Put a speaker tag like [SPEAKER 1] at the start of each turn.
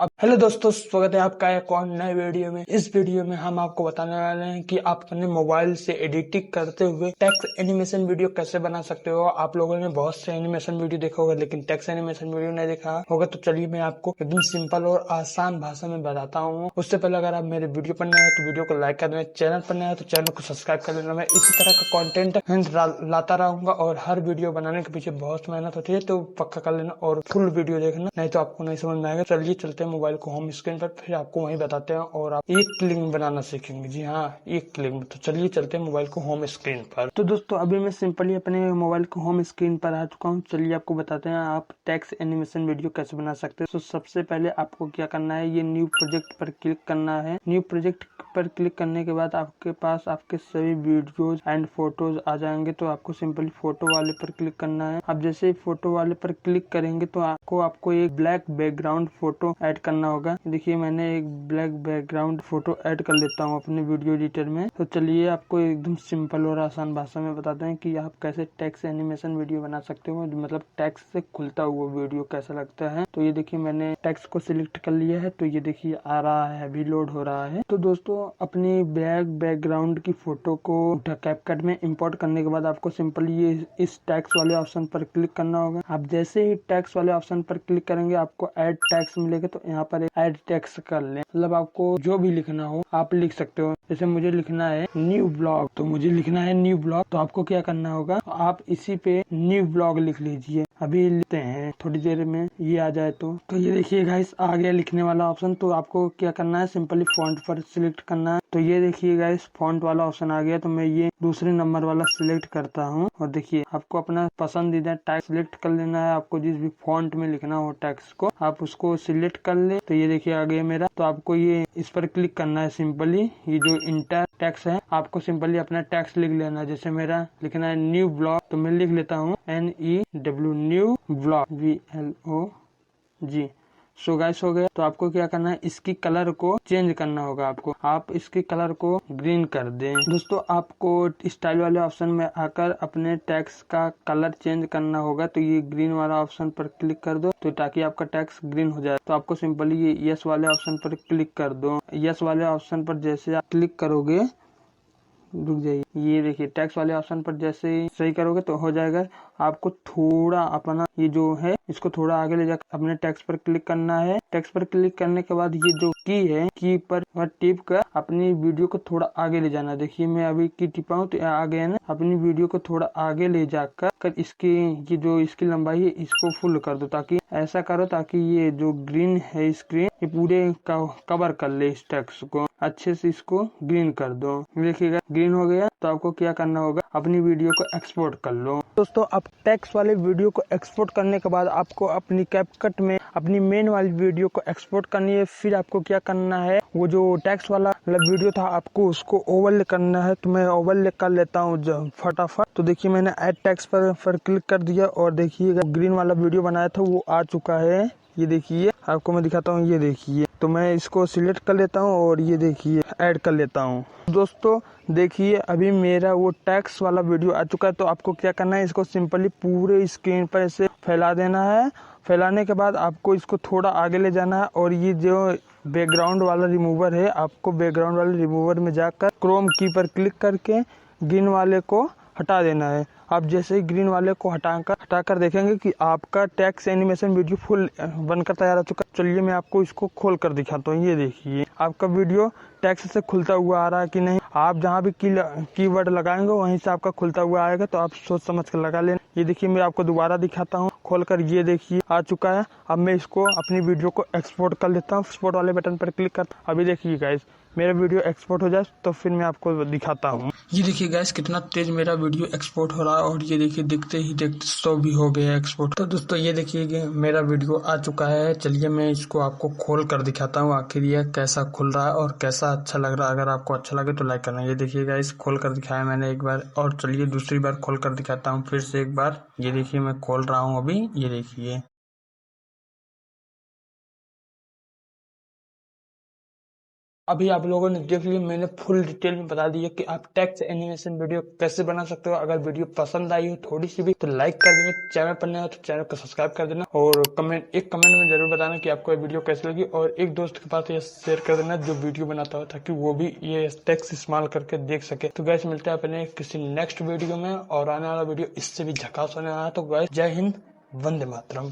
[SPEAKER 1] अब हेलो दोस्तों, स्वागत है आपका एक और नए वीडियो में। इस वीडियो में हम आपको बताने वाले हैं कि आप अपने मोबाइल से एडिटिंग करते हुए टेक्स्ट एनिमेशन वीडियो कैसे बना सकते हो। आप लोगों ने बहुत से एनिमेशन वीडियो देखा होगा, लेकिन टेक्स्ट एनिमेशन वीडियो नहीं देखा होगा। तो चलिए मैं आपको एकदम सिंपल और आसान भाषा में बताता हूँ। उससे पहले अगर आप मेरे वीडियो पर नए हैं तो वीडियो को लाइक कर देना, चैनल पर नया है तो चैनल को सब्सक्राइब कर लेना। मैं इसी तरह का कंटेंट लाता रहूंगा और हर वीडियो बनाने के पीछे बहुत मेहनत होती है, तो पक्का कर लेना और फुल वीडियो देखना, नहीं तो आपको नहीं समझ में आएगा। चलिए चलते हैं मोबाइल को होम स्क्रीन पर, फिर आपको वहीं बताते हैं और आप एक क्लिक में बनाना सीखेंगे। जी हाँ, एक क्लिक में। तो चलिए चलते हैं मोबाइल को होम स्क्रीन पर। तो दोस्तों अभी मैं सिंपली अपने मोबाइल को होम स्क्रीन पर आ चुका हूँ। चलिए आपको बताते हैं आप टेक्स्ट एनिमेशन वीडियो कैसे बना सकते हैं। तो सबसे पहले आपको क्या करना है, ये न्यू प्रोजेक्ट पर क्लिक करना है। न्यू प्रोजेक्ट पर क्लिक करने के बाद आपके पास आपके सभी वीडियोज एंड फोटोज आ जाएंगे। तो आपको सिंपली फोटो वाले पर क्लिक करना है। आप जैसे ही फोटो वाले पर क्लिक करेंगे तो आपको एक ब्लैक बैकग्राउंड फोटो ऐड करना होगा। देखिए मैंने एक ब्लैक बैकग्राउंड फोटो ऐड कर लेता हूँ अपने वीडियो एडिटर में। तो चलिए आपको एकदम सिंपल और आसान भाषा में बताते हैं कि आप कैसे टेक्स्ट एनिमेशन वीडियो बना सकते हो, मतलब टेक्स्ट से खुलता हुआ वीडियो कैसा लगता है। तो ये देखिए मैंने टेक्स्ट को सिलेक्ट कर लिया है। तो ये देखिए आ रहा है, अभी लोड हो रहा है। तो दोस्तों अपनी ब्लैक बैकग्राउंड की फोटो को कैपकट में इंपोर्ट करने के बाद आपको सिंपली ये इस टेक्स्ट वाले ऑप्शन पर क्लिक करना होगा। आप जैसे ही टेक्स्ट वाले ऑप्शन पर क्लिक करेंगे आपको ऐड टेक्स्ट मिलेगा। तो यहाँ पर ऐड टेक्स्ट कर लें, मतलब आपको जो भी लिखना हो आप लिख सकते हो। जैसे मुझे लिखना है न्यू ब्लॉग, तो मुझे लिखना है न्यू ब्लॉग। तो आपको क्या करना होगा, आप इसी पे न्यू ब्लॉग लिख लीजिए। अभी लिखते हैं, थोड़ी देर में ये आ जाए तो ये देखिए गाइस आ गया लिखने वाला ऑप्शन। तो आपको क्या करना है, सिंपली फॉन्ट पर सिलेक्ट करना है। तो ये देखिए गाइस फॉन्ट वाला ऑप्शन आ गया। तो मैं ये दूसरे नंबर वाला सिलेक्ट करता हूँ और देखिए आपको अपना पसंदीदा टेक्स्ट सिलेक्ट कर लेना है। आपको जिस भी फॉन्ट में लिखना हो टेक्स्ट को आप उसको सिलेक्ट कर ले। तो ये देखिए आ गया मेरा। तो आपको ये इस पर क्लिक करना है। सिंपली ये जो इंटर टेक्स्ट है आपको सिंपली अपना टेक्स्ट लिख लेना है। जैसे मेरा लिखना है न्यू ब्लॉग, तो मैं लिख लेता हूँ NEW new blog VLOG। So guys हो गया। तो आपको क्या करना है, इसकी कलर को चेंज करना होगा। आप इसकी कलर को ग्रीन कर दें। दोस्तों आपको स्टाइल वाले ऑप्शन में आकर अपने टेक्स्ट का कलर चेंज करना होगा। तो ये ग्रीन वाला ऑप्शन पर क्लिक कर दो, तो ताकि आपका टेक्स्ट ग्रीन हो जाए। तो आपको सिंपली ये यस वाले ऑप्शन पर क्लिक कर दो। यस वाले ऑप्शन पर जैसे आप क्लिक करोगे, रुक जाइए, ये देखिए टेक्स्ट वाले ऑप्शन पर जैसे ही सही करोगे तो हो जाएगा। आपको थोड़ा अपना ये जो है इसको थोड़ा आगे ले जाकर अपने टेक्स्ट पर क्लिक करना है। टेक्स्ट पर क्लिक करने के बाद ये जो की है, की पर टिप कर अपनी वीडियो को थोड़ा आगे ले जाना। देखिए मैं अभी की टिपा हूँ तो आ गया ना। अपनी वीडियो को थोड़ा आगे ले जाकर इसकी ये जो इसकी लंबाई है इसको फुल कर दो। ताकि ऐसा करो ताकि ये जो ग्रीन है स्क्रीन ये पूरे कवर कर ले इस टेक्स्ट को। अच्छे से इसको ग्रीन कर दो। देखिएगा ग्रीन हो गया। तो आपको क्या करना होगा, अपनी वीडियो को एक्सपोर्ट कर लो। दोस्तों अब टेक्स्ट वाले वीडियो को एक्सपोर्ट करने के बाद आपको अपनी कैपकट में अपनी मेन वाली वीडियो को एक्सपोर्ट करनी है। फिर आपको क्या करना है, वो जो टेक्स्ट वाला वीडियो था आपको उसको ओवरले करना है। तो मैं ओवरले कर लेता हूँ फटाफट। तो देखिए मैंने ऐड टेक्स्ट पर क्लिक कर दिया और देखिए ग्रीन वाला वीडियो बनाया था वो आ चुका है। ये देखिए आपको मैं दिखाता हूँ, ये देखिए। तो मैं इसको सिलेक्ट कर लेता हूँ और ये देखिए ऐड कर लेता हूँ। दोस्तों देखिए अभी मेरा वो टेक्स्ट वाला वीडियो आ चुका है। तो आपको क्या करना है, इसको सिंपली पूरे स्क्रीन पर ऐसे फैला देना है। फैलाने के बाद आपको इसको थोड़ा आगे ले जाना है और ये जो बैकग्राउंड वाला रिमूवर है, आपको बैकग्राउंड वाले रिमूवर में जाकर क्रोम की पर क्लिक करके ग्रीन वाले को हटा देना है। आप जैसे ही ग्रीन वाले को हटाकर देखेंगे कि आपका टेक्स्ट एनिमेशन वीडियो फुल बनकर तैयार हो चुका है। चलिए मैं आपको इसको खोल कर दिखाता हूँ। ये देखिए आपका वीडियो टेक्स्ट से खुलता हुआ आ रहा है कि नहीं। आप जहाँ भी कीवर्ड लगाएंगे वहीं से आपका खुलता हुआ आएगा। तो आप सोच समझ कर लगा लेना। ये देखिए मैं आपको दोबारा दिखाता हूँ खोलकर। ये देखिए आ चुका है। अब मैं इसको अपनी वीडियो को एक्सपोर्ट कर लेता हूँ। एक्सपोर्ट वाले बटन पर क्लिक करता हूँ। अभी देखिए गाइस मेरा वीडियो एक्सपोर्ट हो जाए तो फिर मैं आपको दिखाता हूँ। ये देखिए गाइस कितना तेज मेरा वीडियो एक्सपोर्ट हो रहा है और ये देखिए देखते ही देखते 100 भी हो गया एक्सपोर्ट। तो दोस्तों ये देखिए मेरा वीडियो आ चुका है। चलिए मैं इसको आपको खोल कर दिखाता हूँ आखिर ये कैसा खुल रहा है और कैसा अच्छा लग रहा है। अगर आपको अच्छा लगे तो लाइक करना। ये देखिए गाइस खोल कर दिखाया मैंने एक बार, और चलिए दूसरी बार खोल कर दिखाता हूँ फिर से एक बार। ये देखिए मैं खोल रहा हूँ अभी, ये देखिए। अभी आप लोगों ने देख लिया, मैंने फुल डिटेल में बता दिया कि आप टेक्स्ट एनिमेशन वीडियो कैसे बना सकते हो। अगर वीडियो पसंद आई हो थोड़ी सी भी तो लाइक कर देना, चैनल पर नया हो तो चैनल को सब्सक्राइब कर देना, और एक कमेंट में जरूर बताना कि आपको ये वीडियो कैसी लगी, और एक दोस्त के पास ये शेयर कर देना जो वीडियो बनाता हो, ताकि वो भी ये टेक्स्ट इस्तेमाल करके देख सके। तो गाइस मिलते हैं अपने किसी नेक्स्ट वीडियो में, और आने वाला वीडियो इससे भी झकास होने वाला है। तो गाइस जय हिंद, वंदे मातरम।